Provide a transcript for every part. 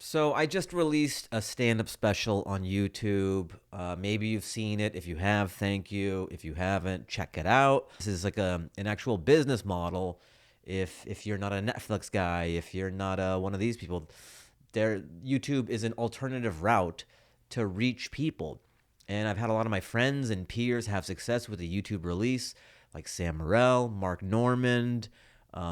So I just released a stand-up special on YouTube. Maybe you've seen it. If you have, thank you. If you haven't, check it out. This is like an actual business model. If you're not a Netflix guy, if you're not one of these people, YouTube is an alternative route to reach people. And I've had a lot of my friends and peers have success with the YouTube release, like Sam Morril, Mark Normand,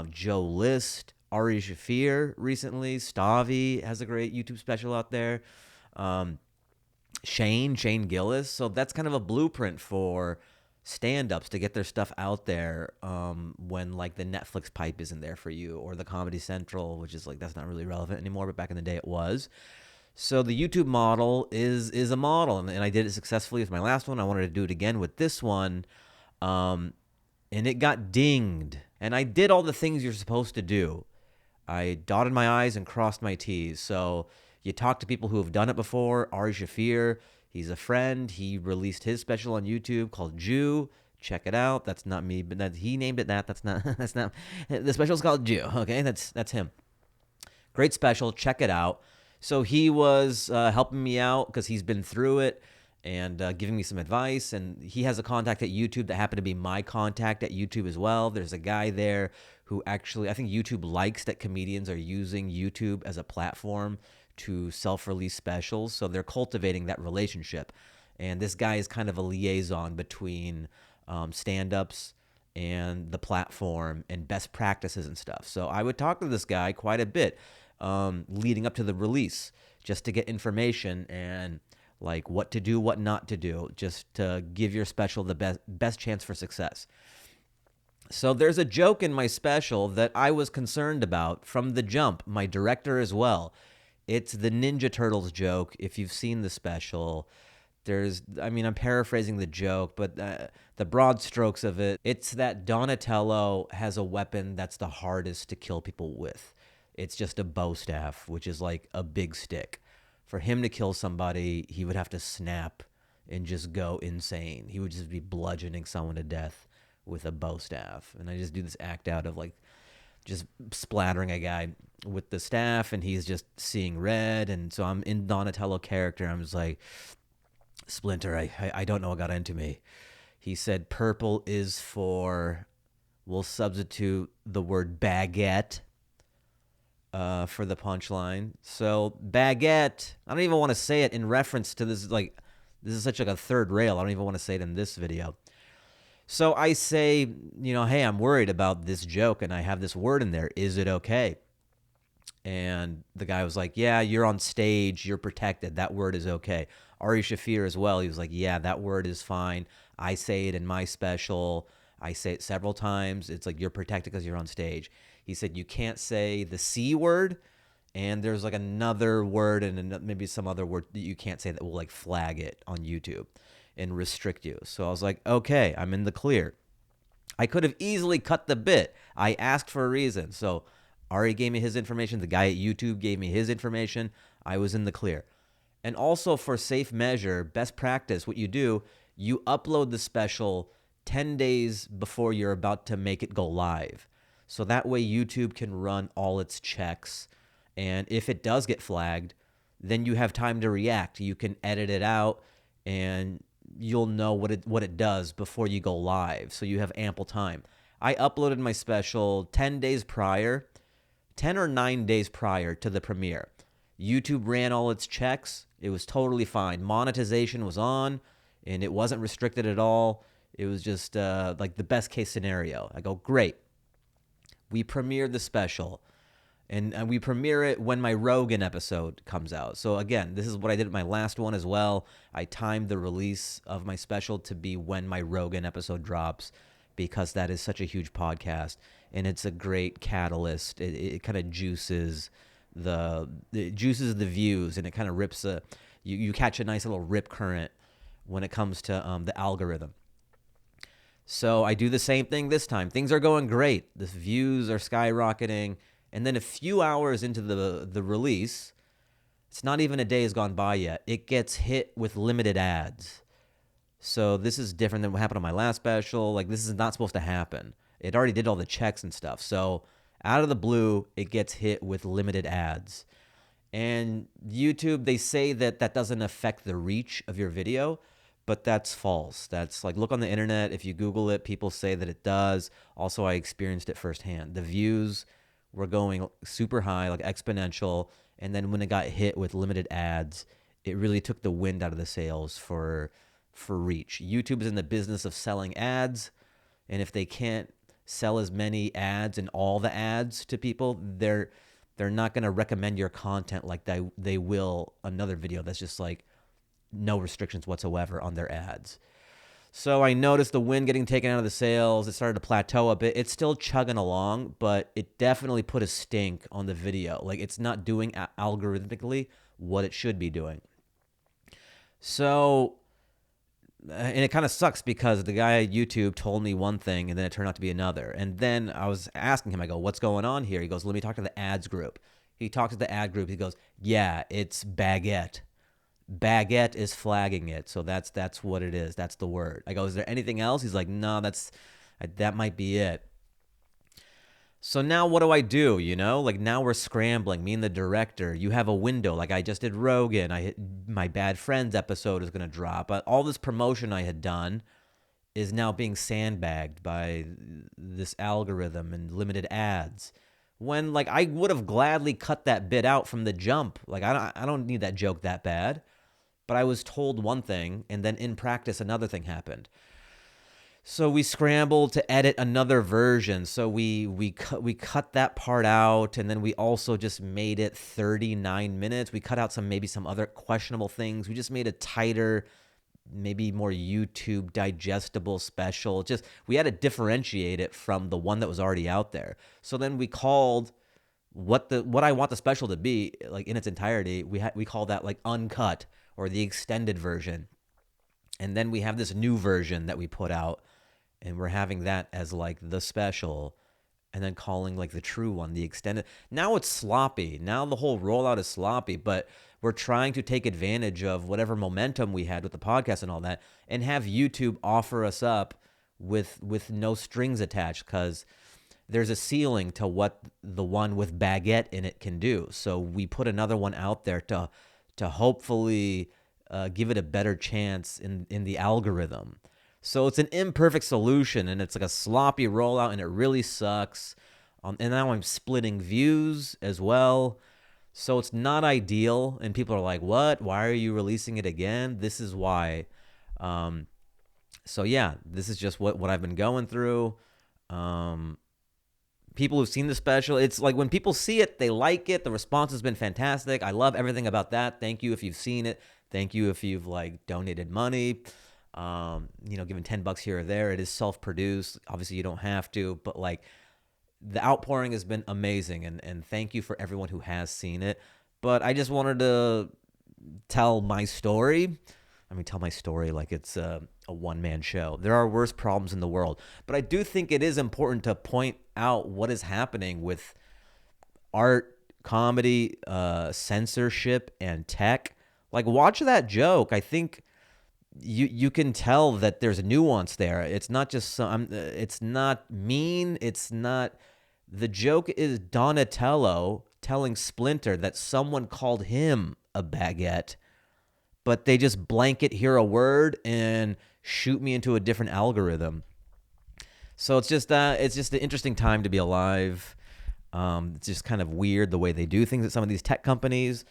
Joe List, Ari Shafir recently. Stavi has a great YouTube special out there. Shane Gillis. So that's kind of a blueprint for stand-ups to get their stuff out there when like the Netflix pipe isn't there for you, or the Comedy Central, which is like that's not really relevant anymore, but back in the day it was. So the YouTube model is a model, and I did it successfully with my last one. I wanted to do it again with this one, and it got dinged. And I did all the things you're supposed to do. I dotted my I's and crossed my T's. So you talk to people who have done it before. Ari Shafir, he's a friend. He released his special on YouTube called Jew. Check it out. That's not me, but he named it that. That's not. The special's called Jew. Okay, that's him. Great special. Check it out. So he was helping me out because he's been through it and giving me some advice. And he has a contact at YouTube that happened to be my contact at YouTube as well. There's a guy there who actually, I think YouTube likes that comedians are using YouTube as a platform to self-release specials. So they're cultivating that relationship. And this guy is kind of a liaison between stand-ups and the platform and best practices and stuff. So I would talk to this guy quite a bit leading up to the release just to get information and like what to do, what not to do, just to give your special the best chance for success. So there's a joke in my special that I was concerned about from the jump, my director as well. It's the Ninja Turtles joke. If you've seen the special, I'm paraphrasing the joke, but the broad strokes of it, it's that Donatello has a weapon that's the hardest to kill people with. It's just a bow staff, which is like a big stick. For him to kill somebody, he would have to snap and just go insane. He would just be bludgeoning someone to death with a bow staff. And I just do this act out of like just splattering a guy with the staff, and he's just seeing red. And so I'm in Donatello character. I'm just like, Splinter, I don't know what got into me. He said purple is for, we'll substitute the word baguette for the punchline. So baguette, I don't even want to say it in reference to this. Like, this is such like a third rail. I don't even want to say it in this video. So I say, hey, I'm worried about this joke and I have this word in there. Is it okay? And the guy was like, yeah, you're on stage. You're protected. That word is okay. Ari Shafir as well. He was like, yeah, that word is fine. I say it in my special. I say it several times. It's like you're protected because you're on stage. He said you can't say the C word. And there's like another word and maybe some other word that you can't say that will like flag it on YouTube and restrict you. So I was like, okay, I'm in the clear. I could have easily cut the bit. I asked for a reason. So Ari gave me his information. The guy at YouTube gave me his information. I was in the clear. And also for safe measure, best practice, what you do, you upload the special 10 days before you're about to make it go live. So that way YouTube can run all its checks. And if it does get flagged, then you have time to react. You can edit it out and you'll know what it does before you go live. So you have ample time. I uploaded my special 10 days prior, 10 or 9 days prior to the premiere. YouTube ran all its checks. It was totally fine. Monetization was on and it wasn't restricted at all. It was just like the best case scenario. I go, great. We premiered the special. And we premiere it when my Rogan episode comes out. So again, this is what I did at my last one as well. I timed the release of my special to be when my Rogan episode drops because that is such a huge podcast. And it's a great catalyst. It kind of juices the views, and it kind of rips you catch a nice little rip current when it comes to the algorithm. So I do the same thing this time. Things are going great. The views are skyrocketing. And then a few hours into the release, it's not even a day has gone by yet, it gets hit with limited ads. So this is different than what happened on my last special. Like, this is not supposed to happen. It already did all the checks and stuff. So out of the blue, it gets hit with limited ads. And YouTube, they say that that doesn't affect the reach of your video, but that's false. That's like, look on the internet. If you Google it, people say that it does. Also, I experienced it firsthand. The views were going super high, like exponential. And then when it got hit with limited ads, it really took the wind out of the sails for reach. YouTube is in the business of selling ads. And if they can't sell as many ads and all the ads to people, they're not going to recommend your content like they will another video that's just like no restrictions whatsoever on their ads. So I noticed the wind getting taken out of the sails. It started to plateau a bit. It's still chugging along, but it definitely put a stink on the video. Like, it's not doing algorithmically what it should be doing. So, and it kind of sucks because the guy at YouTube told me one thing and then it turned out to be another. And then I was asking him, I go, what's going on here? He goes, let me talk to the ads group. He talks to the ad group. He goes, yeah, it's baguette. Baguette is flagging it. So that's what it is. That's the word. I go, is there anything else? He's like, no, that might be it. So now what do I do? You know, like now we're scrambling. Me and the director, you have a window. Like I just did Rogan. My Bad Friends episode is going to drop. All this promotion I had done is now being sandbagged by this algorithm and limited ads. When like I would have gladly cut that bit out from the jump. Like I don't need that joke that bad. But I was told one thing, and then in practice, another thing happened. So we scrambled to edit another version. So we cut that part out, and then we also just made it 39 minutes. We cut out maybe some other questionable things. We just made a tighter, maybe more YouTube digestible special. We had to differentiate it from the one that was already out there. So then we called what I want the special to be, like in its entirety. We call that like uncut, or the extended version. And then we have this new version that we put out, and we're having that as like the special, and then calling like the true one the extended. Now it's sloppy. Now the whole rollout is sloppy, but we're trying to take advantage of whatever momentum we had with the podcast and all that, and have YouTube offer us up with no strings attached, because there's a ceiling to what the one with baguette in it can do. So we put another one out there to hopefully give it a better chance in the algorithm. So it's an imperfect solution, and it's like a sloppy rollout, and it really sucks. And now I'm splitting views as well. So it's not ideal, and people are like, what? Why are you releasing it again? This is why. So yeah, this is just what I've been going through. People who've seen the special, it's like when people see it, they like it. The response has been fantastic. I love everything about that. Thank you if you've seen it. Thank you if you've like donated money, given $10 here or there. It is self-produced. Obviously you don't have to, but like the outpouring has been amazing. And thank you for everyone who has seen it. But I just wanted to tell my story. Tell my story like it's a one-man show. There are worse problems in the world. But I do think it is important to point out what is happening with art, comedy, censorship, and tech. Like, watch that joke. I think you can tell that there's a nuance there. It's not just it's not mean. It's not. The joke is Donatello telling Splinter that someone called him a baguette, but they just blanket hear a word and shoot me into a different algorithm. So it's just an interesting time to be alive. It's just kind of weird the way they do things at some of these tech companies.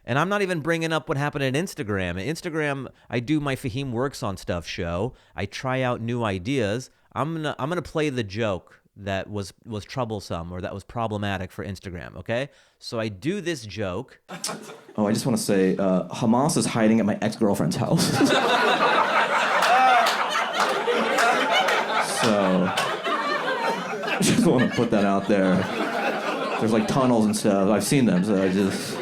And I'm not even bringing up what happened at Instagram. At Instagram, I do my Fahim Works on Stuff show. I try out new ideas. I'm gonna play the joke that was troublesome or that was problematic for Instagram, okay? So I do this joke. Oh, I just want to say, Hamas is hiding at my ex-girlfriend's house. So, I just want to put that out there. There's like tunnels and stuff. I've seen them, so I just...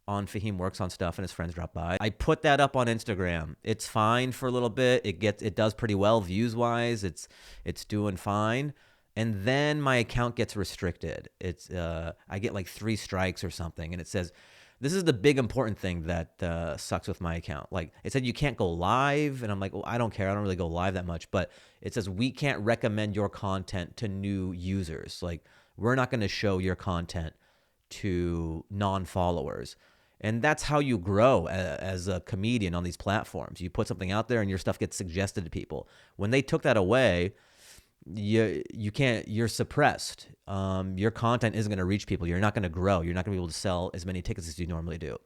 On Fahim Works on Stuff, and his friends drop by. I put that up on Instagram. It's fine for a little bit. It does pretty well views wise. It's doing fine. And then my account gets restricted. I get like 3 strikes or something, and it says, this is the big important thing that sucks with my account. Like, it said you can't go live, and I'm like, well, I don't care. I don't really go live that much. But it says we can't recommend your content to new users. Like, we're not going to show your content to non-followers. And that's how you grow as a comedian on these platforms. You put something out there and your stuff gets suggested to people. When they took that away, you can't, you're suppressed. Your content isn't going to reach people. You're not going to grow. You're not going to be able to sell as many tickets as you normally do.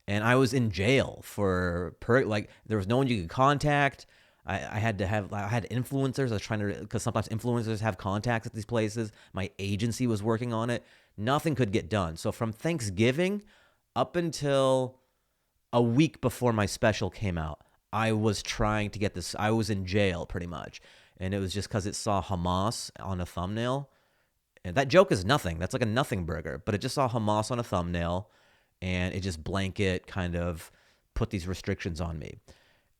And I was in jail for there was no one you could contact. I had influencers. I was trying to, because sometimes influencers have contacts at these places. My agency was working on it. Nothing could get done. So from Thanksgiving up until a week before my special came out, I was trying to get this. I was in jail pretty much. And it was just because it saw Hamas on a thumbnail. And that joke is nothing. That's like a nothing burger. But it just saw Hamas on a thumbnail. And it just blanket kind of put these restrictions on me.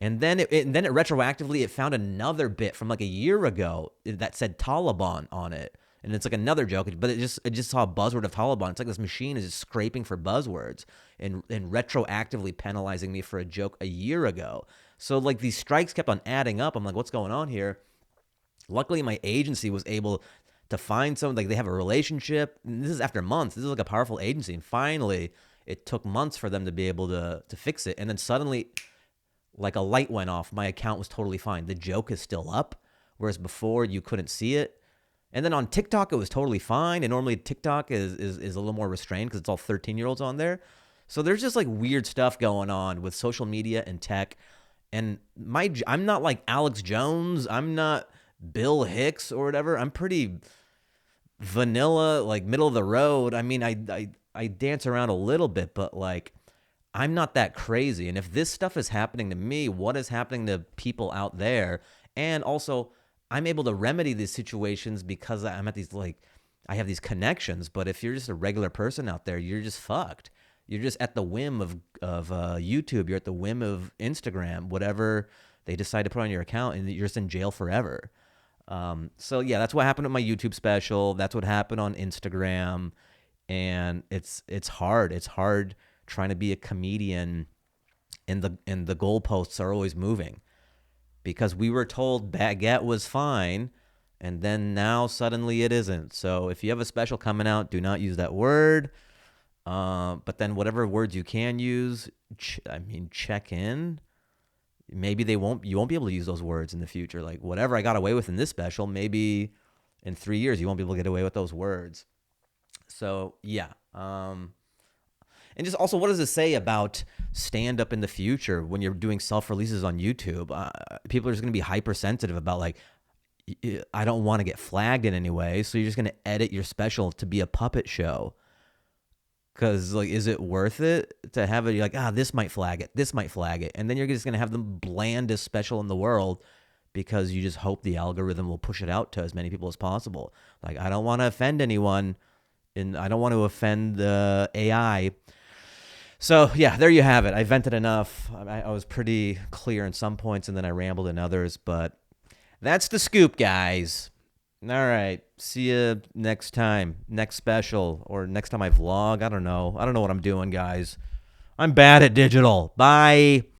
And then it retroactively, it found another bit from like a year ago that said Taliban on it. And it's like another joke, but it just saw a buzzword of Taliban. It's like this machine is just scraping for buzzwords and retroactively penalizing me for a joke a year ago. So like these strikes kept on adding up. I'm like, what's going on here? Luckily, my agency was able to find someone, like they have a relationship. And this is after months. This is like a powerful agency. And finally, it took months for them to be able to fix it. And then suddenly, like a light went off. My account was totally fine. The joke is still up, whereas before you couldn't see it. And then on TikTok, it was totally fine. And normally TikTok is a little more restrained because it's all 13-year-olds on there. So there's just like weird stuff going on with social media and tech. And I'm not like Alex Jones. I'm not Bill Hicks or whatever. I'm pretty vanilla, like middle of the road. I mean, I dance around a little bit, but like I'm not that crazy. And if this stuff is happening to me, what is happening to people out there? And also, I'm able to remedy these situations because I'm at these, like, I have these connections. But if you're just a regular person out there, you're just fucked. You're just at the whim of YouTube. You're at the whim of Instagram, whatever they decide to put on your account, and you're just in jail forever. So yeah, that's what happened with my YouTube special. That's what happened on Instagram. And it's hard. It's hard trying to be a comedian, and the goalposts are always moving. Because we were told baguette was fine, and then now suddenly it isn't. So if you have a special coming out, do not use that word. But then whatever words you can use, check in. Maybe you won't be able to use those words in the future. Like whatever I got away with in this special, maybe in 3 years you won't be able to get away with those words. So yeah. And just also, what does it say about stand-up in the future when you're doing self-releases on YouTube? People are just going to be hypersensitive about, like, I don't want to get flagged in any way, so you're just going to edit your special to be a puppet show. Because, like, is it worth it to have it? You're like, this might flag it. This might flag it. And then you're just going to have the blandest special in the world because you just hope the algorithm will push it out to as many people as possible. Like, I don't want to offend anyone, and I don't want to offend the AI. So, yeah, there you have it. I vented enough. I was pretty clear in some points, and then I rambled in others. But that's the scoop, guys. All right. See you next time. Next special. Or next time I vlog. I don't know. I don't know what I'm doing, guys. I'm bad at digital. Bye.